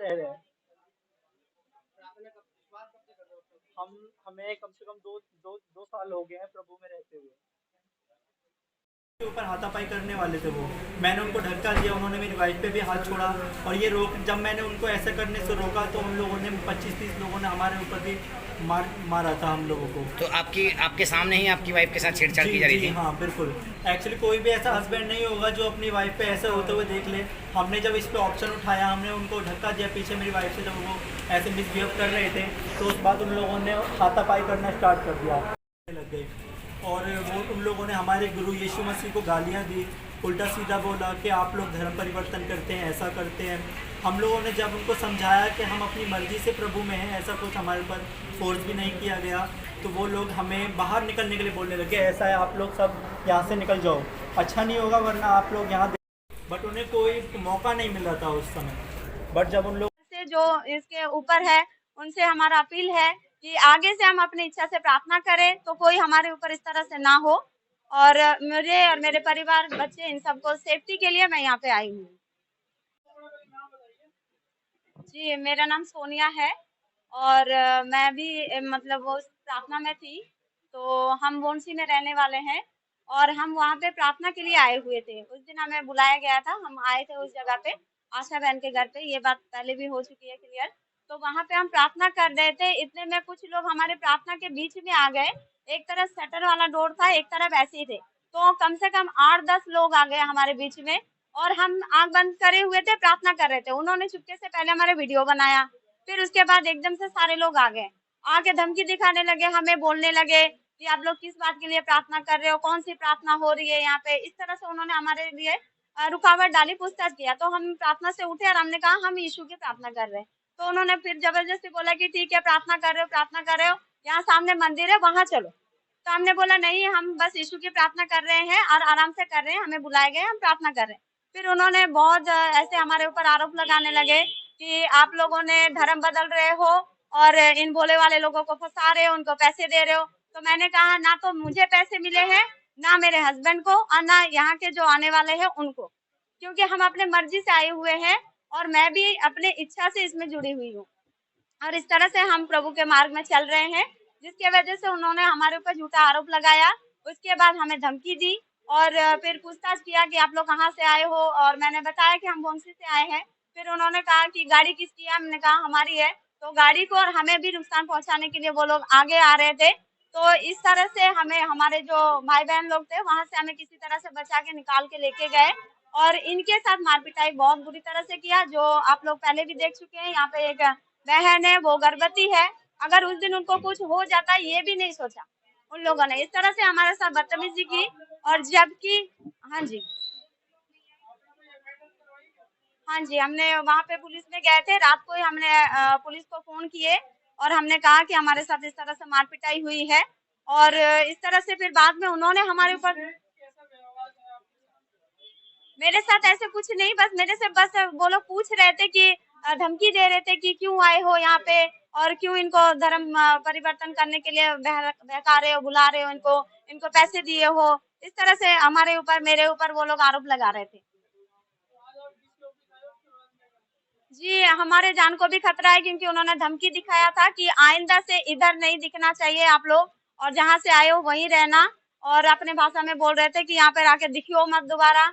रह रहे हैं। हम हमें कम से कम दो साल हो गए हैं प्रभु में रहते हुए। के ऊपर हाथापाई करने वाले थे वो। मैंने उनको धक्का दिया, उन्होंने मेरी वाइफ पे भी हाथ छोड़ा। और ये रोक जब मैंने उनको ऐसा करने से रोका तो उन लोगों ने 25-30 लोगों ने हमारे ऊपर भी मारा था हम लोगों को। तो आपकी आपके सामने ही आपकी वाइफ के साथ छेड़छाड़ की जा रही जी थी? हाँ, बिल्कुल। एक्चुअली कोई भी ऐसा हस्बैंड नहीं होगा जो अपनी वाइफ पे ऐसा होते हुए देख ले। हमने जब इस पे ऑप्शन उठाया, हमने उनको धक्का दिया पीछे मेरी वाइफ से, जब वो ऐसे मिसबिहेव कर रहे थे तो उस बाद उन लोगों ने हाथापाई करना स्टार्ट कर दिया, लग गई। और वो उन लोगों ने हमारे गुरु यीशु मसीह को गालियाँ दी, उल्टा सीधा बोला कि आप लोग धर्म परिवर्तन करते हैं, ऐसा करते हैं। हम लोगों ने जब उनको समझाया कि हम अपनी मर्ज़ी से प्रभु में हैं, ऐसा कुछ हमारे ऊपर फोर्स भी नहीं किया गया, तो वो लोग हमें बाहर निकलने के लिए बोलने लगे, ऐसा है आप लोग सब यहाँ से निकल जाओ, अच्छा नहीं होगा वरना आप लोग यहाँ। बट उन्हें कोई मौका नहीं मिल रहा था उस समय। बट जब उन लोग से जो इसके ऊपर है उनसे हमारा अपील है कि आगे से हम अपनी इच्छा से प्रार्थना करें तो कोई हमारे ऊपर इस तरह से ना हो। और मुझे और मेरे परिवार बच्चे इन सबको सेफ्टी के लिए मैं यहाँ पे आई हूँ। जी, मेरा नाम सोनिया है और मैं भी मतलब वो प्रार्थना में थी। तो हम वोंसी में रहने वाले हैं और हम वहाँ पे प्रार्थना के लिए आए हुए थे। उस दिन हमें बुलाया गया था, हम आए थे उस जगह पे आशा बहन के घर पे। ये बात पहले भी हो चुकी है क्लियर। तो वहाँ पे हम प्रार्थना कर रहे थे, इतने में कुछ लोग हमारे प्रार्थना के बीच में आ गए। एक तरफ शटर वाला डोर था, एक तरफ ऐसे ही थे। तो कम से कम 8-10 लोग आ गए हमारे बीच में और हम आंख बंद करे हुए थे, प्रार्थना कर रहे थे। उन्होंने चुपके से पहले हमारे वीडियो बनाया, फिर उसके बाद एकदम से सारे लोग आ गए, आके धमकी दिखाने लगे, हमें बोलने लगे कि आप लोग किस बात के लिए प्रार्थना कर रहे हो, कौन सी प्रार्थना हो रही है यहाँ पे। इस तरह से उन्होंने हमारे लिए रुकावट डाली, पूछताछ किया। तो हम प्रार्थना से उठे और हमने कहा हम यीशु की प्रार्थना कर रहे हैं। तो उन्होंने फिर जबरदस्ती बोला कि ठीक है, प्रार्थना कर रहे हो, प्रार्थना कर रहे हो, यहाँ सामने मंदिर है वहां चलो। तो हमने बोला नहीं, हम बस यीशु की प्रार्थना कर रहे हैं और आराम से कर रहे हैं, हमें बुलाए गए, हम प्रार्थना कर रहे हैं। फिर उन्होंने बहुत ऐसे हमारे ऊपर आरोप लगाने लगे कि आप लोगों ने धर्म बदल रहे हो और इन भोले वाले लोगों को फंसा रहे हो, उनको पैसे दे रहे हो। तो मैंने कहा ना तो मुझे पैसे मिले हैं, ना मेरे हस्बैंड को, और ना यहाँ के जो आने वाले हैं उनको, क्योंकि हम अपने मर्जी से आए हुए हैं और मैं भी अपने इच्छा से इसमें जुड़ी हुई हूँ। और इस तरह से हम प्रभु के मार्ग में चल रहे हैं, जिसके वजह से उन्होंने हमारे ऊपर झूठा आरोप लगाया। उसके बाद हमें धमकी दी और फिर पूछताछ किया कि आप लोग कहाँ से आए हो, और मैंने बताया कि हम बोंसी से आए हैं। फिर उन्होंने कहा कि गाड़ी किसकी है, हमने कहा हमारी है। तो गाड़ी को और हमें भी नुकसान पहुंचाने के लिए वो लोग आगे आ रहे थे। तो इस तरह से हमें हमारे जो भाई बहन लोग थे वहां से हमें किसी तरह से बचा के निकाल के लेके गए और इनके साथ मारपिटाई बहुत बुरी तरह से किया, जो आप लोग पहले भी देख चुके हैं। यहाँ पे एक बहन है, वो गर्भवती है, अगर उस दिन उनको कुछ हो जाता ये भी नहीं सोचा उन लोगों ने। इस तरह से हमारे साथ बदतमीजी की। और जबकि हाँ जी, हाँ जी, हमने वहाँ पे पुलिस में गए थे, रात को ही हमने पुलिस को फोन किए और हमने कहा कि हमारे साथ इस तरह से मारपिटाई हुई है। और इस तरह से फिर बाद में उन्होंने हमारे ऊपर, मेरे साथ ऐसे कुछ नहीं, बस मेरे से बस वो लोग पूछ रहे थे कि धमकी दे रहे थे कि क्यों आए हो यहाँ पे और क्यों इनको धर्म परिवर्तन करने के लिए बहका रहे हो, बुला रहे हो, इनको इनको पैसे दिए हो। इस तरह से हमारे ऊपर, मेरे ऊपर वो लोग आरोप लगा रहे थे। जी, हमारे जान को भी खतरा है, क्योंकि उन्होंने धमकी दिखाया था कि आइंदा से इधर नहीं दिखना चाहिए आप लोग, और जहाँ से आए हो वहीं रहना। और अपने भाषा में बोल रहे थे कि यहाँ पे आके दिखियो मत दोबारा।